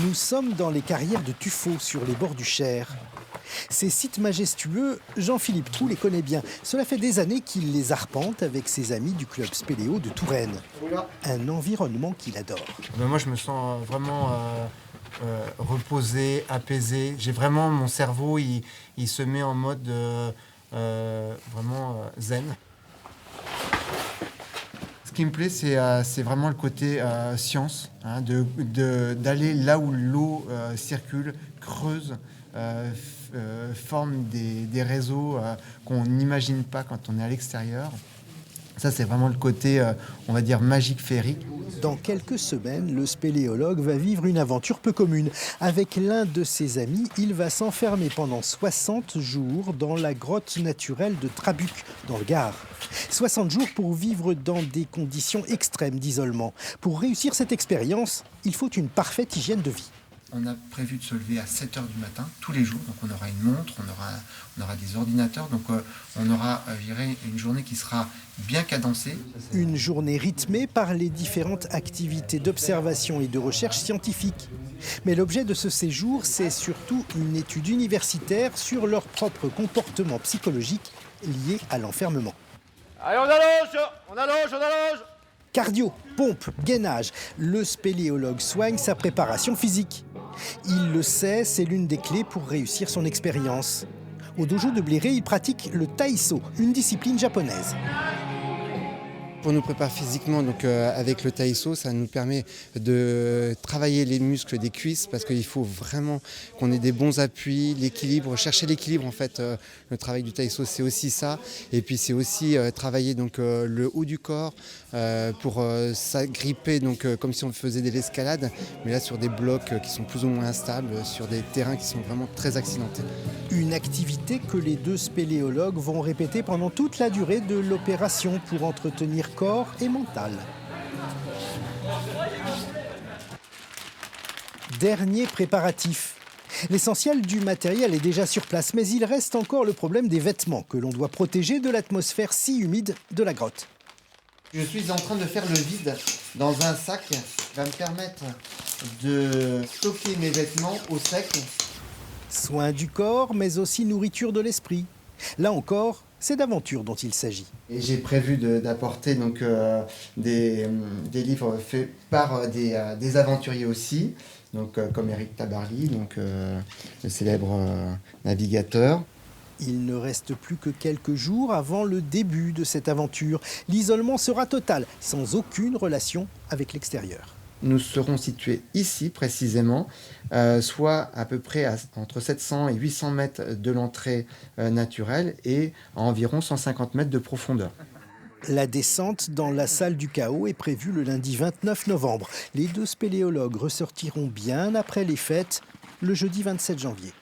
Nous sommes dans les carrières de Tuffeau, sur les bords du Cher. Ces sites majestueux, Jean-Philippe Trou les connaît bien. Cela fait des années qu'il les arpente avec ses amis du club spéléo de Touraine. Un environnement qu'il adore. Moi, je me sens vraiment reposé, apaisé. J'ai vraiment mon cerveau, il se met en mode vraiment zen. Ce qui me plaît, c'est vraiment le côté science, hein, d'aller là où l'eau circule, creuse, forme des réseaux qu'on n'imagine pas quand on est à l'extérieur. Ça, c'est vraiment le côté, on va dire, magique féerique. Dans quelques semaines, le spéléologue va vivre une aventure peu commune. Avec l'un de ses amis, il va s'enfermer pendant 60 jours dans la grotte naturelle de Trabuc, dans le Gard. 60 jours pour vivre dans des conditions extrêmes d'isolement. Pour réussir cette expérience, il faut une parfaite hygiène de vie. On a prévu de se lever à 7 h du matin, tous les jours. Donc on aura une montre, on aura des ordinateurs. Donc on aura une journée qui sera bien cadencée. Une journée rythmée par les différentes activités d'observation et de recherche scientifique. Mais l'objet de ce séjour, c'est surtout une étude universitaire sur leur propre comportement psychologique lié à l'enfermement. Allez, on allonge, on allonge, on allonge. Cardio, pompe, gainage, le spéléologue soigne sa préparation physique. Il le sait, c'est l'une des clés pour réussir son expérience. Au dojo de Bléré, il pratique le taïso, une discipline japonaise. Pour nous préparer physiquement, donc avec le taïso, ça nous permet de travailler les muscles des cuisses parce qu'il faut vraiment qu'on ait des bons appuis, l'équilibre, chercher l'équilibre en fait. Le travail du taïso, c'est aussi ça. Et puis c'est aussi travailler donc le haut du corps pour s'agripper donc comme si on faisait de l'escalade, mais là sur des blocs qui sont plus ou moins instables, sur des terrains qui sont vraiment très accidentés. Une activité que les deux spéléologues vont répéter pendant toute la durée de l'opération pour entretenir corps et mental. Dernier préparatif. L'essentiel du matériel est déjà sur place, mais il reste encore le problème des vêtements que l'on doit protéger de l'atmosphère si humide de la grotte. Je suis en train de faire le vide dans un sac qui va me permettre de stocker mes vêtements au sec. Soins du corps, mais aussi nourriture de l'esprit. Là encore, c'est d'aventure dont il s'agit. Et j'ai prévu d'apporter donc des livres faits par des aventuriers aussi, donc comme Éric Tabarly, donc le célèbre navigateur. Il ne reste plus que quelques jours avant le début de cette aventure. L'isolement sera total, sans aucune relation avec l'extérieur. Nous serons situés ici précisément, soit à peu près entre 700 et 800 mètres de l'entrée naturelle et à environ 150 mètres de profondeur. La descente dans la salle du chaos est prévue le lundi 29 novembre. Les deux spéléologues ressortiront bien après les fêtes, le jeudi 27 janvier.